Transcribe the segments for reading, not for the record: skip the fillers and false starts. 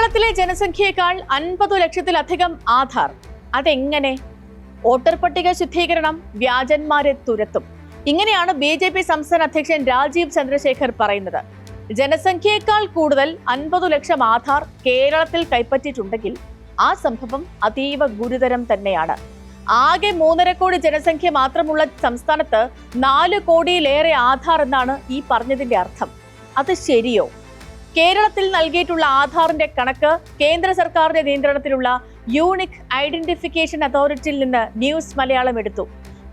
കേരളത്തിലെ ജനസംഖ്യയേക്കാൾ 50 ലക്ഷത്തിലധികം ആധാർ. അതെങ്ങനെ? വോട്ടർ പട്ടിക ശുദ്ധീകരണം വ്യാജന്മാരെ തുരത്തും. ഇങ്ങനെയാണ് BJP സംസ്ഥാന അധ്യക്ഷൻ രാജീവ് ചന്ദ്രശേഖർ പറയുന്നത്. ജനസംഖ്യയേക്കാൾ കൂടുതൽ 50 ലക്ഷം ആധാർ കേരളത്തിൽ കൈപ്പറ്റിയിട്ടുണ്ടെങ്കിൽ ആ സംഭവം അതീവ ഗുരുതരം തന്നെയാണ്. ആകെ 3.5 കോടി ജനസംഖ്യ മാത്രമുള്ള സംസ്ഥാനത്ത് 4 കോടിയിലേറെ ആധാർ എന്നാണ് ഈ പറഞ്ഞതിന്റെ അർത്ഥം. അത് ശരിയോ? കേരളത്തിൽ നൽകിയിട്ടുള്ള ആധാറിന്റെ കണക്ക് കേന്ദ്ര സർക്കാരിന്റെ നിയന്ത്രണത്തിലുള്ള യൂണിക് ഐഡന്റിഫിക്കേഷൻ അതോറിറ്റിയിൽ നിന്ന് ന്യൂസ് മലയാളം എടുത്തു.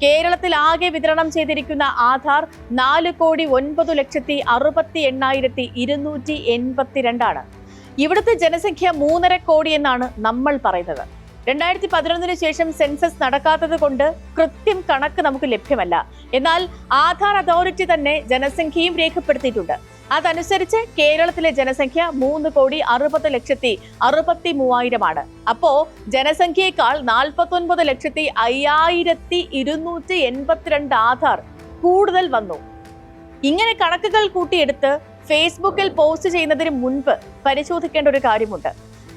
കേരളത്തിൽ ആകെ വിതരണം ചെയ്തിരിക്കുന്ന ആധാർ 4,09,68,282 ആണ്. ഇവിടുത്തെ ജനസംഖ്യ 3.5 കോടി എന്നാണ് നമ്മൾ പറയുന്നത്. 2011 ശേഷം സെൻസസ് നടക്കാത്തത് കൊണ്ട് കൃത്യം കണക്ക് നമുക്ക് ലഭ്യമല്ല. എന്നാൽ ആധാർ അതോറിറ്റി തന്നെ ജനസംഖ്യയും രേഖപ്പെടുത്തിയിട്ടുണ്ട്. അതനുസരിച്ച് കേരളത്തിലെ ജനസംഖ്യ 3,60,63,000 ആണ്. അപ്പോ ജനസംഖ്യയേക്കാൾ 49,05,282 ആധാർ കൂടുതൽ വന്നു. ഇങ്ങനെ കണക്കുകൾ കൂട്ടിയെടുത്ത് ഫേസ്ബുക്കിൽ പോസ്റ്റ് ചെയ്യുന്നതിന് മുൻപ് പരിശോധിക്കേണ്ട ഒരു കാര്യമുണ്ട്.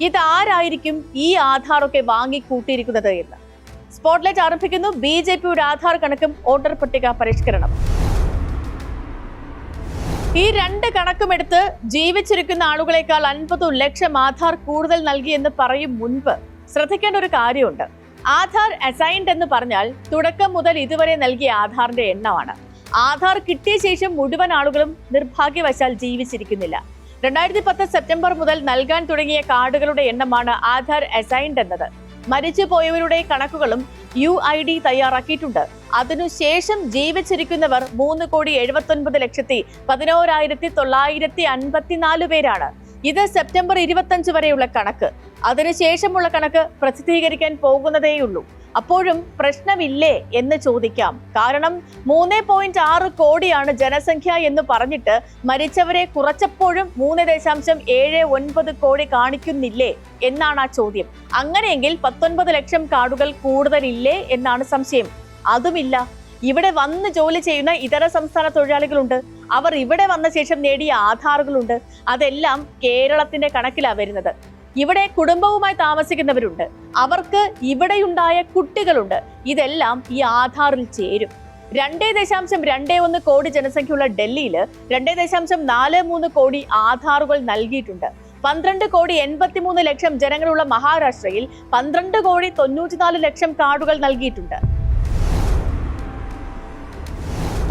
ഇതാരായിരിക്കും ഈ ആധാറൊക്കെ വാങ്ങിക്കൂട്ടിയിരിക്കുന്നത് എന്ന്. സ്പോട്ട്ലൈറ്റ് ആരംഭിക്കുന്നു. BJPയുടെ ആധാർ കണക്കും വോട്ടർ പട്ടിക പരിഷ്കരണം. ഈ 2 കണക്കുമെടുത്ത് ജീവിച്ചിരിക്കുന്ന ആളുകളെക്കാൾ 50 ലക്ഷം ആധാർ കൂടുതൽ നൽകിയെന്ന് പറയും മുൻപ് ശ്രദ്ധിക്കേണ്ട ഒരു കാര്യമുണ്ട്. ആധാർ അസൈൻഡ് എന്ന് പറഞ്ഞാൽ തുടക്കം മുതൽ ഇതുവരെ നൽകിയ ആധാറിന്റെ എണ്ണമാണ്. ആധാർ കിട്ടിയ ശേഷം മുഴുവൻ ആളുകളും നിർഭാഗ്യവശാൽ ജീവിച്ചിരിക്കുന്നില്ല. 2010 സെപ്റ്റംബർ മുതൽ നൽകാൻ തുടങ്ങിയ കാർഡുകളുടെ എണ്ണമാണ് ആധാർ അസൈൻഡ് എന്നത്. മരിച്ചുപോയവരുടെ കണക്കുകളും UID തയ്യാറാക്കിയിട്ടുണ്ട്. അതിനുശേഷം ജീവിച്ചിരിക്കുന്നവർ 3,79,11,954 പേരാണ്. ഇത് സെപ്റ്റംബർ 25 വരെയുള്ള കണക്ക്. അതിനുശേഷമുള്ള കണക്ക് പ്രസിദ്ധീകരിക്കാൻ പോകുന്നതേയുള്ളൂ. അപ്പോഴും പ്രശ്നമില്ലേ എന്ന് ചോദിക്കാം. കാരണം 3.6 കോടിയാണ് ജനസംഖ്യ എന്ന് പറഞ്ഞിട്ട് മരിച്ചവരെ കുറച്ചപ്പോഴും 3.79 കോടി കാണിക്കുന്നില്ലേ എന്നാണ് ആ ചോദ്യം. അങ്ങനെയെങ്കിൽ 19 ലക്ഷം കാർഡുകൾ കൂടുതലില്ലേ എന്നാണ് സംശയം. അതുമില്ല. ഇവിടെ വന്ന് ജോലി ചെയ്യുന്ന ഇതര സംസ്ഥാന തൊഴിലാളികളുണ്ട്. അവർ ഇവിടെ വന്ന ശേഷം നേടിയ ആധാറുകളുണ്ട്. അതെല്ലാം കേരളത്തിന്റെ കണക്കിലാണ് വരുന്നത്. ഇവിടെ കുടുംബവുമായി താമസിക്കുന്നവരുണ്ട്. അവർക്ക് ഇവിടെയുണ്ടായ കുട്ടികളുണ്ട്. ഇതെല്ലാം ഈ ആധാറിൽ ചേരും. 2.21 കോടി ജനസംഖ്യയുള്ള ഡൽഹിയിൽ 2.43 കോടി ആധാറുകൾ നൽകിയിട്ടുണ്ട്. 12,83 ലക്ഷം ജനങ്ങളുള്ള മഹാരാഷ്ട്രയിൽ 12,94 ലക്ഷം കാർഡുകൾ നൽകിയിട്ടുണ്ട്.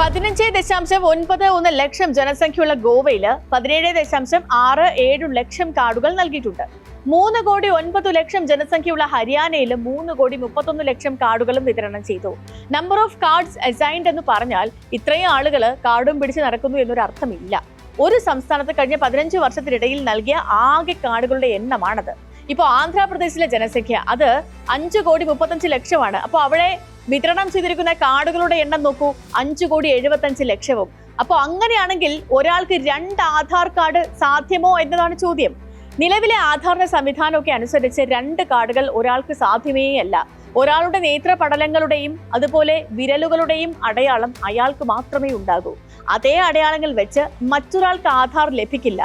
15.91 ലക്ഷം ജനസംഖ്യയുള്ള ഗോവയിൽ 17.67 ലക്ഷം കാർഡുകൾ നൽകിയിട്ടുണ്ട്. 3,09 ലക്ഷം ജനസംഖ്യയുള്ള ഹരിയാനയിൽ 3,31 ലക്ഷം കാർഡുകളും വിതരണം ചെയ്തു. നമ്പർ ഓഫ് കാർഡ്സ് അസൈൻഡ് എന്ന് പറഞ്ഞാൽ ഇത്രയും ആളുകൾ കാർഡും പിടിച്ച് നടക്കുന്നു എന്നൊരു അർത്ഥമില്ല. ഒരു സംസ്ഥാനത്ത് കഴിഞ്ഞ 15 വർഷത്തിനിടയിൽ നൽകിയ ആകെ കാർഡുകളുടെ എണ്ണമാണത്. ഇപ്പോൾ ആന്ധ്രാപ്രദേശിലെ ജനസംഖ്യ അത് 5,35,00,000 അപ്പോൾ അവിടെ വിതരണം ചെയ്തിരിക്കുന്ന കാർഡുകളുടെ എണ്ണം നോക്കൂ, 5,75,00,000. അപ്പോൾ അങ്ങനെയാണെങ്കിൽ ഒരാൾക്ക് 2 ആധാർ കാർഡ് സാധ്യമോ എന്നതാണ് ചോദ്യം. നിലവിലെ ആധാറിന്റെ സംവിധാനമൊക്കെ അനുസരിച്ച് 2 കാർഡുകൾ ഒരാൾക്ക് സാധ്യമേ അല്ല. ഒരാളുടെ നേത്രപടലങ്ങളുടെയും അതുപോലെ വിരലുകളുടെയും അടയാളം അയാൾക്ക് മാത്രമേ ഉണ്ടാകൂ. അതേ അടയാളങ്ങൾ വെച്ച് മറ്റൊരാൾക്ക് ആധാർ ലഭിക്കില്ല.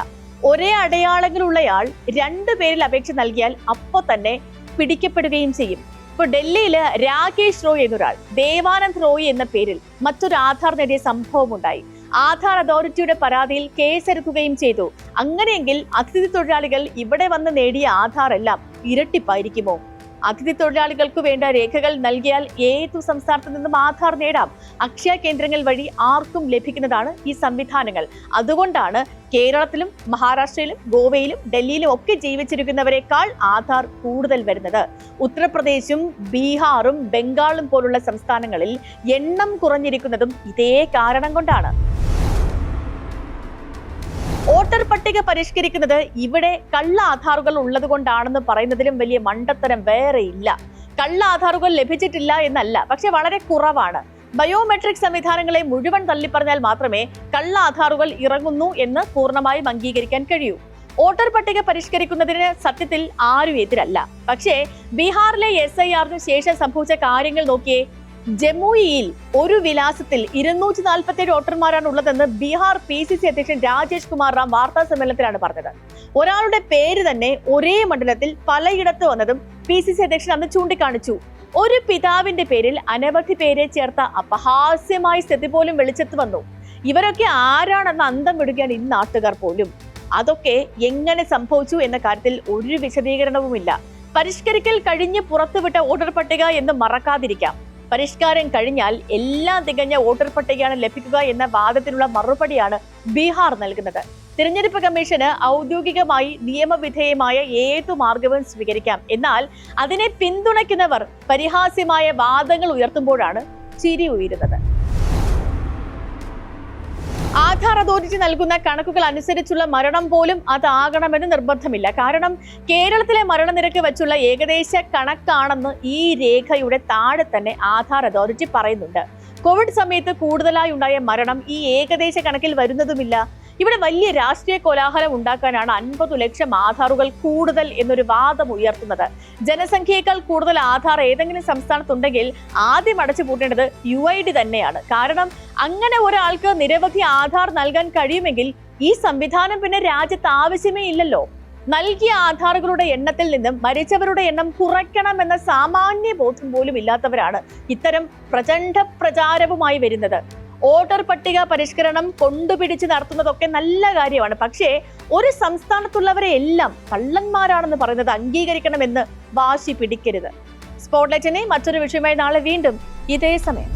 ഒരേ അടയാളങ്ങളുള്ളയാൾ 2 പേരിൽ അപേക്ഷ നൽകിയാൽ അപ്പോൾ തന്നെ പിടിക്കപ്പെടുകയും ചെയ്യും. ഇപ്പോൾ ഡൽഹിയിൽ രാകേഷ് റോയ് എന്നൊരാൾ ദേവാനന്ദ് റോയ് എന്ന പേരിൽ മറ്റൊരു ആധാർ നേടിയ സംഭവമുണ്ടായി. ആധാർ അതോറിറ്റിയുടെ പരാതിയിൽ കേസെടുക്കുകയും ചെയ്തു. അങ്ങനെയെങ്കിൽ അതിഥി തൊഴിലാളികൾ ഇവിടെ വന്ന് നേടിയ ആധാർ എല്ലാം ഇരട്ടിപ്പായിരിക്കുമോ? അതിഥി തൊഴിലാളികൾക്ക് വേണ്ട രേഖകൾ നൽകിയാൽ ഏതു സംസ്ഥാനത്ത് നിന്നും ആധാർ നേടാം. അക്ഷയ കേന്ദ്രങ്ങൾ വഴി ആർക്കും ലഭിക്കുന്നതാണ് ഈ സംവിധാനങ്ങൾ. അതുകൊണ്ടാണ് കേരളത്തിലും മഹാരാഷ്ട്രയിലും ഗോവയിലും ഡൽഹിയിലും ഒക്കെ ജീവിച്ചിരിക്കുന്നവരെക്കാൾ ആധാർ കൂടുതൽ വരുന്നത്. ഉത്തർപ്രദേശും ബീഹാറും ബംഗാളും പോലുള്ള സംസ്ഥാനങ്ങളിൽ എണ്ണം കുറഞ്ഞിരിക്കുന്നതും ഇതേ കാരണം കൊണ്ടാണ്. വോട്ടർ പട്ടിക പരിഷ്കരിക്കുന്നത് ഇവിടെ കള്ള ആധാറുകൾ ഉള്ളത് കൊണ്ടാണെന്ന് പറയുന്നതിലും വലിയ മണ്ടത്തരം വേറെ ഇല്ല. കള്ള ആധാറുകൾ ലഭിച്ചിട്ടില്ല എന്നല്ല, പക്ഷെ വളരെ കുറവാണ്. ബയോമെട്രിക് സംവിധാനങ്ങളെ മുഴുവൻ തള്ളിപ്പറഞ്ഞാൽ മാത്രമേ കള്ള ആധാറുകൾ ഇറങ്ങുന്നു എന്ന് പൂർണ്ണമായും അംഗീകരിക്കാൻ കഴിയൂ. വോട്ടർ പട്ടിക പരിഷ്കരിക്കുന്നതിന് സത്യത്തിൽ ആരും എതിരല്ല. പക്ഷേ ബീഹാറിലെ SIRന് ശേഷം സംഭവിച്ച കാര്യങ്ങൾ നോക്കിയേ. ജമുയിയിൽ ഒരു വിലാസത്തിൽ 247 വോട്ടർമാരാണ് ഉള്ളതെന്ന് ബീഹാർ PCC അധ്യക്ഷൻ രാജേഷ് കുമാർ റാം വാർത്താ സമ്മേളനത്തിലാണ് പറഞ്ഞത്. ഒരാളുടെ പേര് തന്നെ ഒരേ മണ്ഡലത്തിൽ പലയിടത്ത് വന്നതും PCC അധ്യക്ഷൻ അന്ന് ചൂണ്ടിക്കാണിച്ചു. ഒരു പിതാവിന്റെ പേരിൽ അനവധി പേരെ ചേർത്ത അപഹാസ്യമായ സ്ഥിതി പോലും വെളിച്ചത്ത് വന്നു. ഇവരൊക്കെ ആരാണെന്ന് അന്തം വിടുകയാണ് ഈ നാട്ടുകാർ പോലും. അതൊക്കെ എങ്ങനെ സംഭവിച്ചു എന്ന കാര്യത്തിൽ ഒരു വിശദീകരണവുമില്ല. പരിഷ്കരിക്കൽ കഴിഞ്ഞ് പുറത്തുവിട്ട വോട്ടർ പട്ടിക എന്ന് മറക്കാതിരിക്കാം. പരിഷ്കാരം കഴിഞ്ഞാൽ എല്ലാം തികഞ്ഞ വോട്ടർ പട്ടികയാണ് ലഭിക്കുക എന്ന വാദത്തിനുള്ള മറുപടിയാണ് ബീഹാർ നൽകുന്നത്. തിരഞ്ഞെടുപ്പ് കമ്മീഷന് ഔദ്യോഗികമായി നിയമവിധേയമായ ഏതു മാർഗവും സ്വീകരിക്കാം. എന്നാൽ അതിനെ പിന്തുണയ്ക്കുന്നവർ പരിഹാസ്യമായ വാദങ്ങൾ ഉയർത്തുമ്പോഴാണ് ചിരി ഉയരുന്നത്. ആധാർ അതോറിറ്റി നൽകുന്ന കണക്കുകൾ അനുസരിച്ചുള്ള മരണം പോലും അതാകണമെന്ന് നിർബന്ധമില്ല. കാരണം കേരളത്തിലെ മരണനിരക്ക് വെച്ചുള്ള ഏകദേശ കണക്കാണെന്ന് ഈ രേഖയുടെ താഴെ തന്നെ ആധാർ അതോറിറ്റി പറയുന്നുണ്ട്. കോവിഡ് സമയത്ത് കൂടുതലായി ഉണ്ടായ മരണം ഈ ഏകദേശ കണക്കിൽ വരുന്നതുമില്ല. ഇവിടെ വലിയ രാഷ്ട്രീയ കോലാഹലം ഉണ്ടാക്കാനാണ് 50 ലക്ഷം ആധാറുകൾ കൂടുതൽ എന്നൊരു വാദം ഉയർത്തുന്നത്. ജനസംഖ്യയേക്കാൾ കൂടുതൽ ആധാർ ഏതെങ്കിലും സംസ്ഥാനത്തുണ്ടെങ്കിൽ ആദ്യം അടച്ചു പൂട്ടേണ്ടത് UID തന്നെയാണ്. കാരണം അങ്ങനെ ഒരാൾക്ക് നിരവധി ആധാർ നൽകാൻ കഴിയുമെങ്കിൽ ഈ സംവിധാനം പിന്നെ രാജ്യത്ത് ആവശ്യമേ ഇല്ലല്ലോ. നൽകിയ ആധാറുകളുടെ എണ്ണത്തിൽ നിന്നും മരിച്ചവരുടെ എണ്ണം കുറയ്ക്കണമെന്ന സാമാന്യ ബോധം പോലും ഇല്ലാത്തവരാണ് ഇത്തരം പ്രചണ്ഡ പ്രചാരവുമായി വരുന്നത്. വോട്ടർ പട്ടിക പരിഷ്കരണം കൊണ്ടുപിടിച്ച് നടത്തുന്നതൊക്കെ നല്ല കാര്യമാണ്. പക്ഷേ ഒരു സംസ്ഥാനത്തുള്ളവരെ എല്ലാം കള്ളന്മാരാണെന്ന് പറയുന്നത് അംഗീകരിക്കണമെന്ന് വാശി പിടിക്കരുത്. സ്പോട്ട്ലൈറ്റിനെ മറ്റൊരു വിഷയമായി നാളെ വീണ്ടും ഇതേ സമയം.